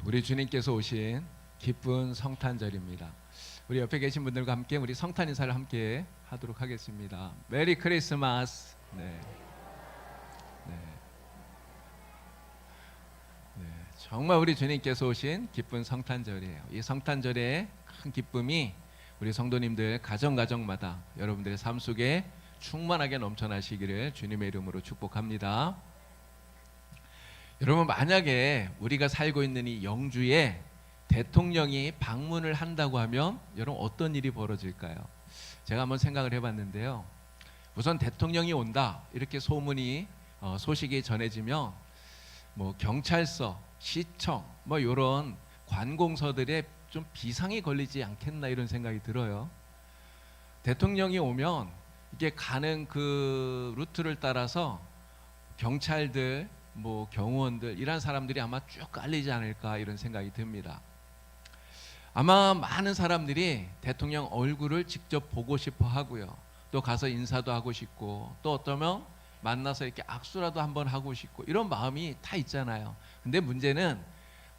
우리 주님께서 오신 기쁜 성탄절입니다. 우리 옆에 계신 분들과 함께 우리 성탄 인사를 함께 하도록 하겠습니다. 메리 크리스마스. 네. 정말 우리 주님께서 오신 기쁜 성탄절이에요. 이 성탄절의 큰 기쁨이 우리 성도님들 가정마다 여러분들의 삶 속에 충만하게 넘쳐나시기를 주님의 이름으로 축복합니다. 여러분, 만약에 우리가 살고 있는 이 영주에 대통령이 방문을 한다고 하면 여러분 어떤 일이 벌어질까요? 제가 한번 생각을 해봤는데요. 우선 대통령이 온다 이렇게 소식이 전해지면 뭐 경찰서, 시청 뭐 이런 관공서들에 좀 비상이 걸리지 않겠나 이런 생각이 들어요. 대통령이 오면 이게 가는 그 루트를 따라서 경찰들, 뭐 경호원들 이런 사람들이 아마 쭉 깔리지 않을까 이런 생각이 듭니다. 아마 많은 사람들이 대통령 얼굴을 직접 보고 싶어 하고요. 또 가서 인사도 하고 싶고, 또 어쩌면 만나서 이렇게 악수라도 한번 하고 싶고 이런 마음이 다 있잖아요. 근데 문제는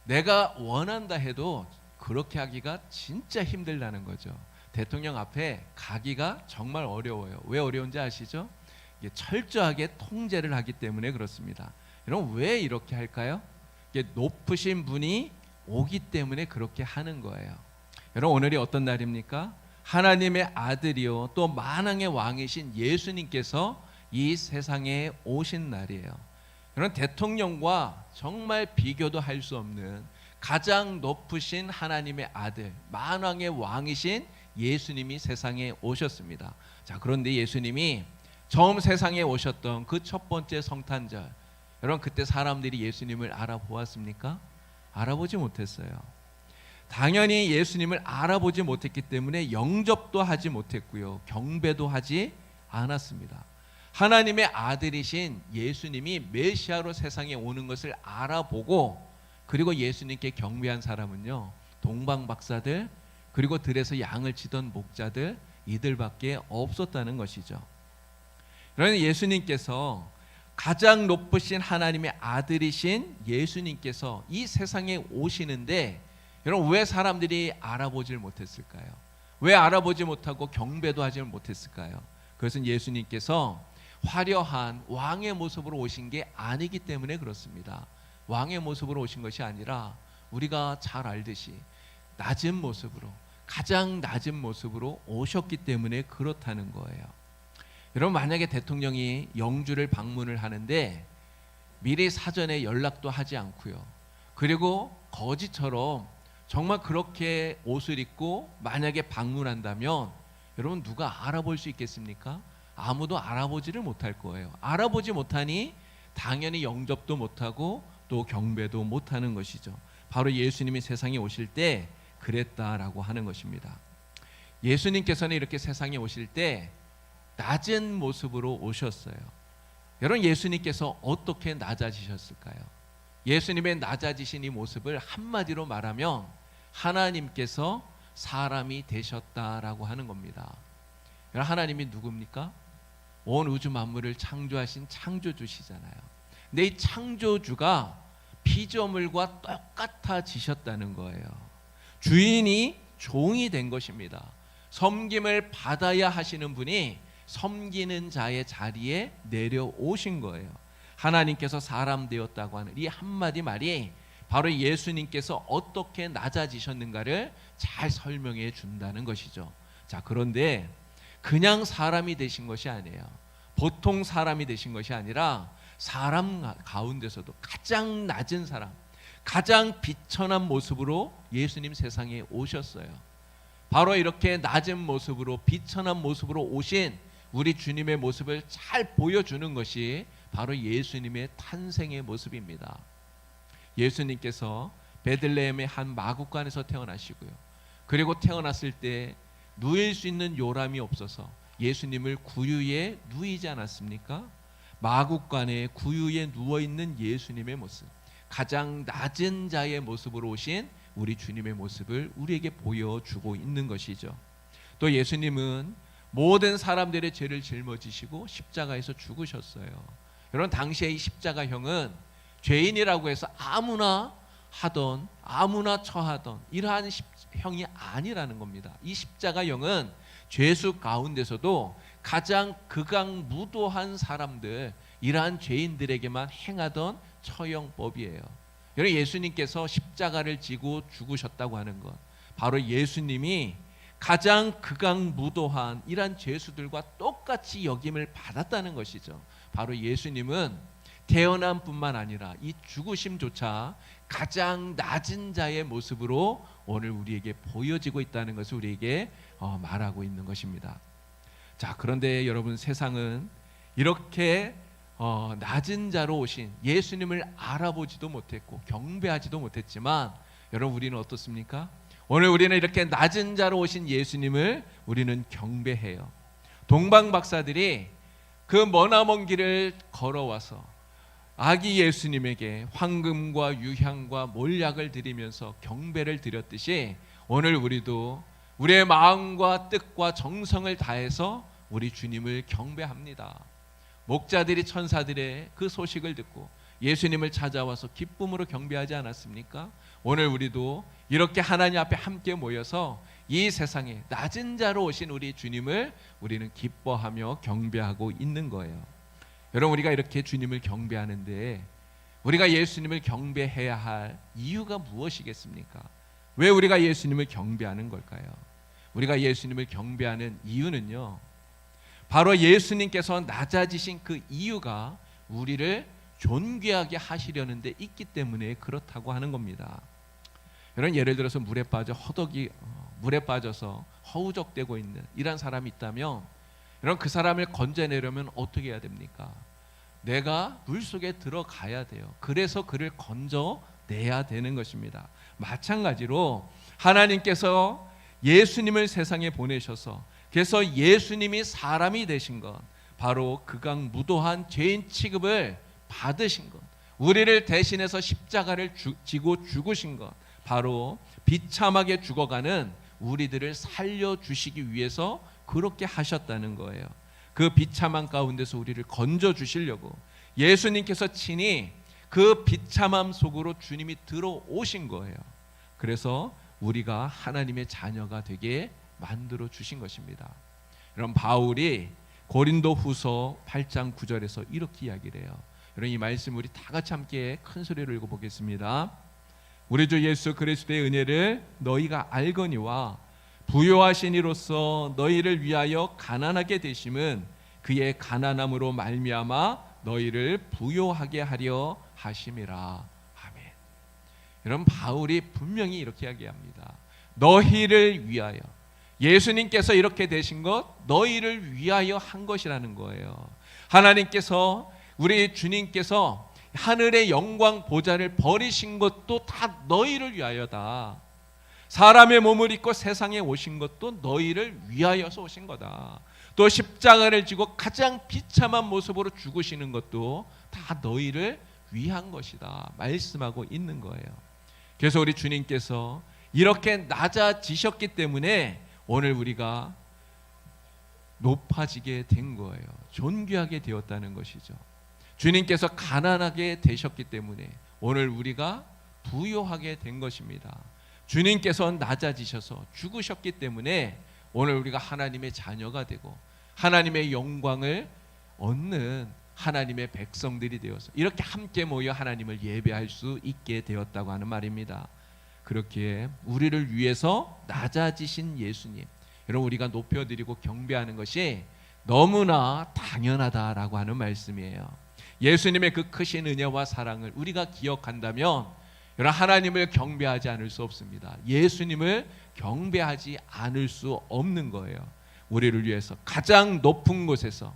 내가 원한다 해도 그렇게 하기가 진짜 힘들다는 거죠. 대통령 앞에 가기가 정말 어려워요. 왜 어려운지 아시죠? 이게 철저하게 통제를 하기 때문에 그렇습니다. 여러분, 왜 이렇게 할까요? 이게 높으신 분이 오기 때문에 그렇게 하는 거예요. 여러분, 오늘이 어떤 날입니까? 하나님의 아들이요 또 만왕의 왕이신 예수님께서 이 세상에 오신 날이에요. 여러분, 대통령과 정말 비교도 할 수 없는 가장 높으신 하나님의 아들, 만왕의 왕이신 예수님이 세상에 오셨습니다. 자, 그런데 예수님이 처음 세상에 오셨던 그 첫 번째 성탄절, 여러분 그때 사람들이 예수님을 알아보았습니까? 알아보지 못했어요. 당연히 예수님을 알아보지 못했기 때문에 영접도 하지 못했고요, 경배도 하지 않았습니다. 하나님의 아들이신 예수님이 메시아로 세상에 오는 것을 알아보고 그리고 예수님께 경배한 사람은요, 동방박사들 그리고 들에서 양을 치던 목자들 이들밖에 없었다는 것이죠. 그러나 예수님께서 가장 높으신 하나님의 아들이신 예수님께서 이 세상에 오시는데 여러분, 왜 사람들이 알아보질 못했을까요? 왜 알아보지 못하고 경배도 하지 못했을까요? 그것은 예수님께서 화려한 왕의 모습으로 오신 게 아니기 때문에 그렇습니다. 왕의 모습으로 오신 것이 아니라 우리가 잘 알듯이 낮은 모습으로, 가장 낮은 모습으로 오셨기 때문에 그렇다는 거예요. 여러분, 만약에 대통령이 영주를 방문을 하는데 미리 사전에 연락도 하지 않고요, 그리고 거지처럼 정말 그렇게 옷을 입고 만약에 방문한다면 여러분, 누가 알아볼 수 있겠습니까? 아무도 알아보지를 못할 거예요. 알아보지 못하니 당연히 영접도 못하고 또 경배도 못하는 것이죠. 바로 예수님이 세상에 오실 때 그랬다라고 하는 것입니다. 예수님께서는 이렇게 세상에 오실 때 낮은 모습으로 오셨어요. 여러분, 예수님께서 어떻게 낮아지셨을까요? 예수님의 낮아지신 이 모습을 한마디로 말하면 하나님께서 사람이 되셨다라고 하는 겁니다. 여러분, 하나님이 누굽니까? 온 우주 만물을 창조하신 창조주시잖아요. 근데 이 창조주가 피조물과 똑같아지셨다는 거예요. 주인이 종이 된 것입니다. 섬김을 받아야 하시는 분이 섬기는 자의 자리에 내려오신 거예요. 하나님께서 사람 되었다고 하는 이 한마디 말이 바로 예수님께서 어떻게 낮아지셨는가를 잘 설명해 준다는 것이죠. 자, 그런데 그냥 사람이 되신 것이 아니에요. 보통 사람이 되신 것이 아니라 사람 가운데서도 가장 낮은 사람, 가장 비천한 모습으로 예수님 세상에 오셨어요. 바로 이렇게 낮은 모습으로, 비천한 모습으로 오신 우리 주님의 모습을 잘 보여주는 것이 바로 예수님의 탄생의 모습입니다. 예수님께서 베들레헴의 한 마구간에서 태어나시고요, 그리고 태어났을 때 누일 수 있는 요람이 없어서 예수님을 구유에 누이지 않았습니까? 마구간에 구유에 누워있는 예수님의 모습, 가장 낮은 자의 모습으로 오신 우리 주님의 모습을 우리에게 보여주고 있는 것이죠. 또 예수님은 모든 사람들의 죄를 짊어지시고 십자가에서 죽으셨어요. 여러분, 당시에 이 십자가형은 죄인이라고 해서 아무나 하던 아무나 처하던 이러한 형이 아니라는 겁니다. 이 십자가형은 죄수 가운데서도 가장 극악무도한 사람들, 이러한 죄인들에게만 행하던 처형법이에요. 여러분, 예수님께서 십자가를 지고 죽으셨다고 하는 것, 바로 예수님이 가장 극악무도한 이러한 죄수들과 똑같이 여김을 받았다는 것이죠. 바로 예수님은 태어남뿐만 아니라 이 죽으심조차 가장 낮은 자의 모습으로 오늘 우리에게 보여지고 있다는 것을 우리에게 말하고 있는 것입니다. 자, 그런데 여러분, 세상은 이렇게 낮은 자로 오신 예수님을 알아보지도 못했고 경배하지도 못했지만, 여러분, 우리는 어떻습니까? 오늘 우리는 이렇게 낮은 자로 오신 예수님을 우리는 경배해요. 동방 박사들이 그 머나먼 길을 걸어와서 아기 예수님에게 황금과 유향과 몰약을 드리면서 경배를 드렸듯이, 오늘 우리도 우리의 마음과 뜻과 정성을 다해서 우리 주님을 경배합니다. 목자들이 천사들의 그 소식을 듣고 예수님을 찾아와서 기쁨으로 경배하지 않았습니까? 오늘 우리도 이렇게 하나님 앞에 함께 모여서 이 세상에 낮은 자로 오신 우리 주님을 우리는 기뻐하며 경배하고 있는 거예요. 여러분, 우리가 이렇게 주님을 경배하는데 우리가 예수님을 경배해야 할 이유가 무엇이겠습니까? 왜 우리가 예수님을 경배하는 걸까요? 우리가 예수님을 경배하는 이유는요, 바로 예수님께서 낮아지신 그 이유가 우리를 존귀하게 하시려는 데 있기 때문에 그렇다고 하는 겁니다. 여러분, 예를 들어서 물에 빠져서 허우적대고 있는 이런 사람이 있다면, 여러분, 그 사람을 건져내려면 어떻게 해야 됩니까? 내가 물속에 들어가야 돼요. 그래서 그를 건져내야 되는 것입니다. 마찬가지로 하나님께서 예수님을 세상에 보내셔서, 그래서 예수님이 사람이 되신 것, 바로 극악무도한 죄인 취급을 받으신 것, 우리를 대신해서 십자가를 지고 죽으신 것, 바로 비참하게 죽어가는 우리들을 살려주시기 위해서 그렇게 하셨다는 거예요. 그 비참한 가운데서 우리를 건져주시려고 예수님께서 친히 그 비참함 속으로 주님이 들어오신 거예요. 그래서 우리가 하나님의 자녀가 되게 만들어 주신 것입니다. 여러분, 바울이 고린도 후서 8장 9절에서 이렇게 이야기를 해요. 여러분, 이 말씀 우리 다 같이 함께 큰 소리로 읽어보겠습니다. 우리 주 예수 그리스도의 은혜를 너희가 알거니와 부요하신 이로써 너희를 위하여 가난하게 되심은 그의 가난함으로 말미암아 너희를 부요하게 하려 하심이라. 아멘. 여러분, 바울이 분명히 이렇게 이야기합니다. 너희를 위하여, 예수님께서 이렇게 되신 것 너희를 위하여 한 것이라는 거예요. 하나님께서, 우리 주님께서 하늘의 영광 보좌를 버리신 것도 다 너희를 위하여다. 사람의 몸을 입고 세상에 오신 것도 너희를 위하여서 오신 거다. 또 십자가를 지고 가장 비참한 모습으로 죽으시는 것도 다 너희를 위한 것이다 말씀하고 있는 거예요. 그래서 우리 주님께서 이렇게 낮아지셨기 때문에 오늘 우리가 높아지게 된 거예요. 존귀하게 되었다는 것이죠. 주님께서 가난하게 되셨기 때문에 오늘 우리가 부요하게 된 것입니다. 주님께서 낮아지셔서 죽으셨기 때문에 오늘 우리가 하나님의 자녀가 되고 하나님의 영광을 얻는 하나님의 백성들이 되어서 이렇게 함께 모여 하나님을 예배할 수 있게 되었다고 하는 말입니다. 그렇기에 우리를 위해서 낮아지신 예수님, 여러분, 우리가 높여드리고 경배하는 것이 너무나 당연하다라고 하는 말씀이에요. 예수님의 그 크신 은혜와 사랑을 우리가 기억한다면 여러분, 하나님을 경배하지 않을 수 없습니다. 예수님을 경배하지 않을 수 없는 거예요. 우리를 위해서 가장 높은 곳에서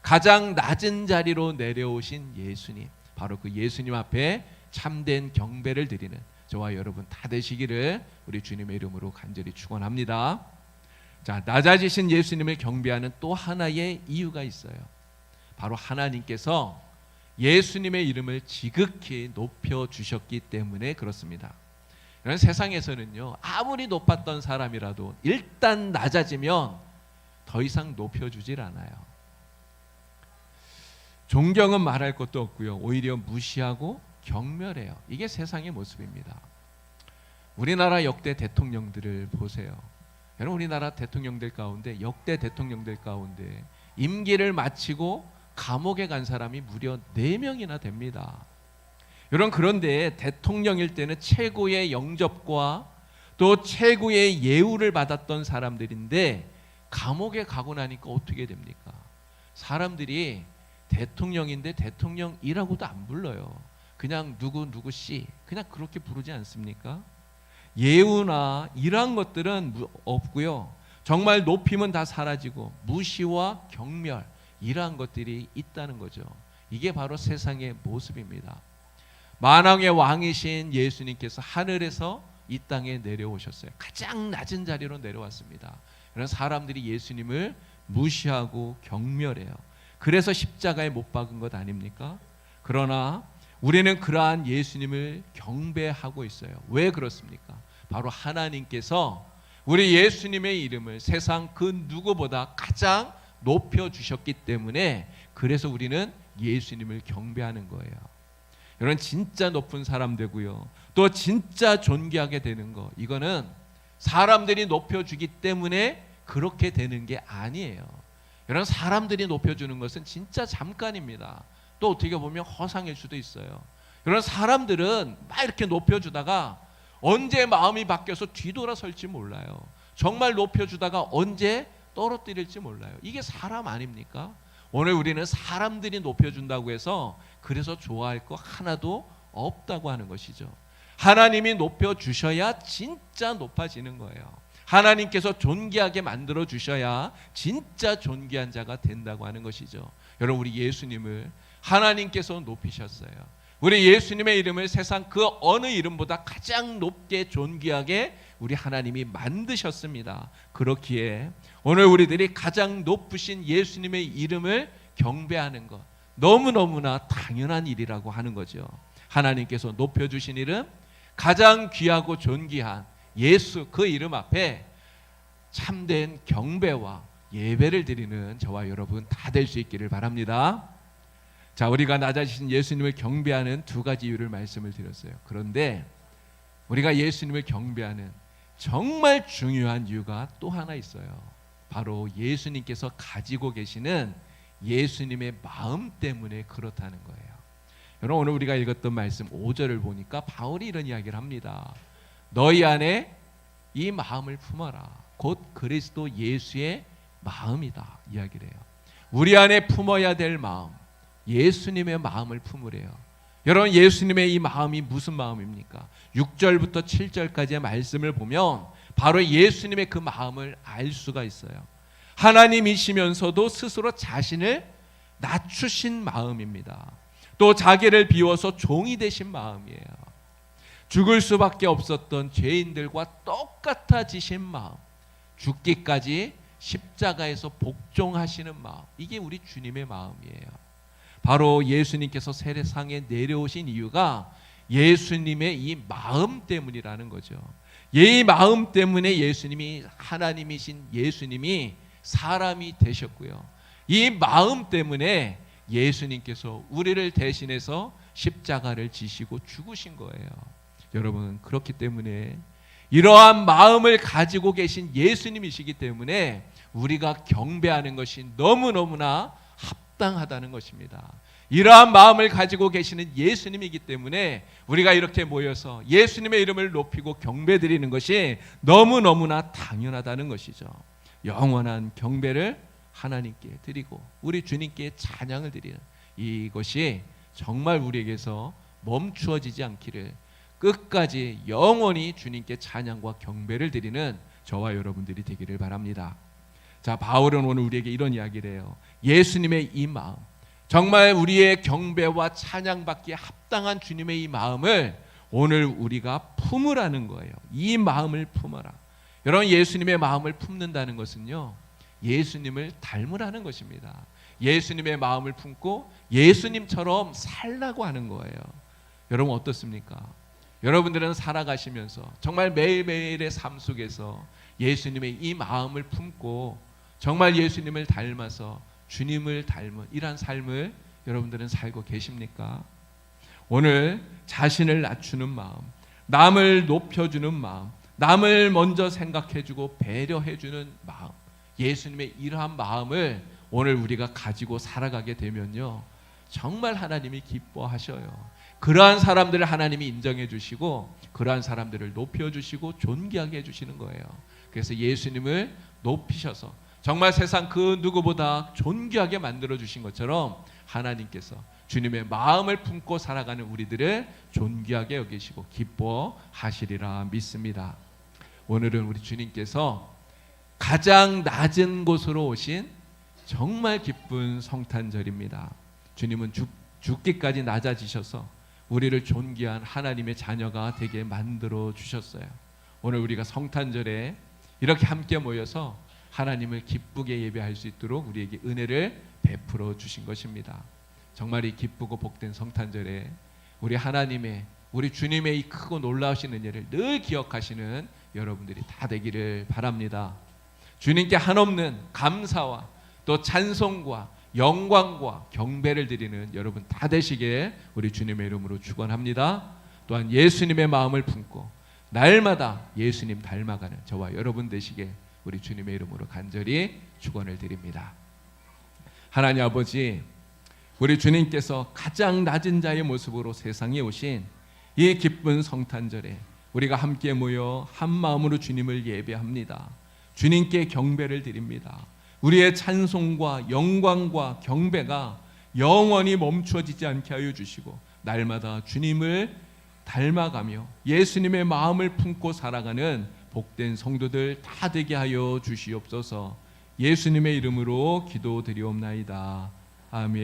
가장 낮은 자리로 내려오신 예수님, 바로 그 예수님 앞에 참된 경배를 드리는 저와 여러분 다 되시기를 우리 주님의 이름으로 간절히 축원합니다. 자, 낮아지신 예수님을 경배하는 또 하나의 이유가 있어요. 바로 하나님께서 예수님의 이름을 지극히 높여주셨기 때문에 그렇습니다. 이런 세상에서는요, 아무리 높았던 사람이라도 일단 낮아지면 더 이상 높여주질 않아요. 존경은 말할 것도 없고요, 오히려 무시하고 경멸해요. 이게 세상의 모습입니다. 우리나라 역대 대통령들을 보세요. 여러분, 우리나라 대통령들 가운데, 역대 대통령들 가운데 임기를 마치고 감옥에 간 사람이 무려 4명이나 됩니다. 여러분, 그런데 대통령일 때는 최고의 영접과 또 최고의 예우를 받았던 사람들인데 감옥에 가고 나니까 어떻게 됩니까? 사람들이 대통령인데 대통령이라고도 안 불러요. 그냥 누구 씨, 그냥 그렇게 부르지 않습니까? 예우나 이러한 것들은 없고요. 정말 높임은 다 사라지고 무시와 경멸, 이러한 것들이 있다는 거죠. 이게 바로 세상의 모습입니다. 만왕의 왕이신 예수님께서 하늘에서 이 땅에 내려오셨어요. 가장 낮은 자리로 내려왔습니다. 그런 사람들이 예수님을 무시하고 경멸해요. 그래서 십자가에 못 박은 것 아닙니까? 그러나 우리는 그러한 예수님을 경배하고 있어요. 왜 그렇습니까? 바로 하나님께서 우리 예수님의 이름을 세상 그 누구보다 가장 높여주셨기 때문에, 그래서 우리는 예수님을 경배하는 거예요. 여러분, 진짜 높은 사람 되고요, 또 진짜 존귀하게 되는 거, 이거는 사람들이 높여주기 때문에 그렇게 되는 게 아니에요. 여러분, 사람들이 높여주는 것은 진짜 잠깐입니다. 또 어떻게 보면 허상일 수도 있어요. 여러분, 사람들은 막 이렇게 높여주다가 언제 마음이 바뀌어서 뒤돌아설지 몰라요. 정말 높여주다가 언제 떨어뜨릴지 몰라요. 이게 사람 아닙니까? 오늘 우리는 사람들이 높여준다고 해서 그래서 좋아할 거 하나도 없다고 하는 것이죠. 하나님이 높여주셔야 진짜 높아지는 거예요. 하나님께서 존귀하게 만들어 주셔야 진짜 존귀한 자가 된다고 하는 것이죠. 여러분, 우리 예수님을 하나님께서 높이셨어요. 우리 예수님의 이름을 세상 그 어느 이름보다 가장 높게 존귀하게 우리 하나님이 만드셨습니다. 그렇기에 오늘 우리들이 가장 높으신 예수님의 이름을 경배하는 것, 너무너무나 당연한 일이라고 하는 거죠. 하나님께서 높여주신 이름, 가장 귀하고 존귀한 예수, 그 이름 앞에 참된 경배와 예배를 드리는 저와 여러분 다 될 수 있기를 바랍니다. 자, 우리가 낮아지신 예수님을 경배하는 2가지 이유를 말씀을 드렸어요. 그런데 우리가 예수님을 경배하는 정말 중요한 이유가 또 하나 있어요. 바로 예수님께서 가지고 계시는 예수님의 마음 때문에 그렇다는 거예요. 여러분, 오늘 우리가 읽었던 말씀 5절을 보니까 바울이 이런 이야기를 합니다. 너희 안에 이 마음을 품어라. 곧 그리스도 예수의 마음이다 이야기를 해요. 우리 안에 품어야 될 마음, 예수님의 마음을 품으래요. 여러분, 예수님의 이 마음이 무슨 마음입니까? 6절부터 7절까지의 말씀을 보면 바로 예수님의 그 마음을 알 수가 있어요. 하나님이시면서도 스스로 자신을 낮추신 마음입니다. 또 자기를 비워서 종이 되신 마음이에요. 죽을 수밖에 없었던 죄인들과 똑같아지신 마음, 죽기까지 십자가에서 복종하시는 마음, 이게 우리 주님의 마음이에요. 바로 예수님께서 세상에 내려오신 이유가 예수님의 이 마음 때문이라는 거죠. 이 마음 때문에 예수님이, 하나님이신 예수님이 사람이 되셨고요, 이 마음 때문에 예수님께서 우리를 대신해서 십자가를 지시고 죽으신 거예요. 여러분, 그렇기 때문에 이러한 마음을 가지고 계신 예수님이시기 때문에 우리가 경배하는 것이 너무너무나 합당하다는 것입니다. 이러한 마음을 가지고 계시는 예수님이기 때문에 우리가 이렇게 모여서 예수님의 이름을 높이고 경배드리는 것이 너무너무나 당연하다는 것이죠. 영원한 경배를 하나님께 드리고 우리 주님께 찬양을 드리는 이것이 정말 우리에게서 멈추어지지 않기를, 끝까지 영원히 주님께 찬양과 경배를 드리는 저와 여러분들이 되기를 바랍니다. 자, 바울은 오늘 우리에게 이런 이야기를 해요. 예수님의 이 마음, 정말 우리의 경배와 찬양받기에 합당한 주님의 이 마음을 오늘 우리가 품으라는 거예요. 이 마음을 품어라. 여러분, 예수님의 마음을 품는다는 것은요, 예수님을 닮으라는 것입니다. 예수님의 마음을 품고 예수님처럼 살라고 하는 거예요. 여러분, 어떻습니까? 여러분들은 살아가시면서 정말 매일매일의 삶 속에서 예수님의 이 마음을 품고 정말 예수님을 닮아서 주님을 닮은 이러한 삶을 여러분들은 살고 계십니까? 오늘 자신을 낮추는 마음, 남을 높여주는 마음, 남을 먼저 생각해주고 배려해주는 마음, 예수님의 이러한 마음을 오늘 우리가 가지고 살아가게 되면요, 정말 하나님이 기뻐하셔요. 그러한 사람들을 하나님이 인정해 주시고 그러한 사람들을 높여주시고 존귀하게 해주시는 거예요. 그래서 예수님을 높이셔서 정말 세상 그 누구보다 존귀하게 만들어 주신 것처럼 하나님께서 주님의 마음을 품고 살아가는 우리들을 존귀하게 여기시고 기뻐하시리라 믿습니다. 오늘은 우리 주님께서 가장 낮은 곳으로 오신 정말 기쁜 성탄절입니다. 주님은 죽기까지 낮아지셔서 우리를 존귀한 하나님의 자녀가 되게 만들어 주셨어요. 오늘 우리가 성탄절에 이렇게 함께 모여서 하나님을 기쁘게 예배할 수 있도록 우리에게 은혜를 베풀어 주신 것입니다. 정말 이 기쁘고 복된 성탄절에 우리 하나님의, 우리 주님의 이 크고 놀라우신 은혜를 늘 기억하시는 여러분들이 다 되기를 바랍니다. 주님께 한없는 감사와 또 찬송과 영광과 경배를 드리는 여러분 다 되시게 우리 주님의 이름으로 축원합니다. 또한 예수님의 마음을 품고 날마다 예수님 닮아가는 저와 여러분 되시게 우리 주님의 이름으로 간절히 축원을 드립니다. 하나님 아버지, 우리 주님께서 가장 낮은 자의 모습으로 세상에 오신 이 기쁜 성탄절에 우리가 함께 모여 한 마음으로 주님을 예배합니다. 주님께 경배를 드립니다. 우리의 찬송과 영광과 경배가 영원히 멈추어지지 않게 하여 주시고 날마다 주님을 닮아가며 예수님의 마음을 품고 살아가는 복된 성도들 다 되게 하여 주시옵소서. 예수님의 이름으로 기도드리옵나이다. 아멘.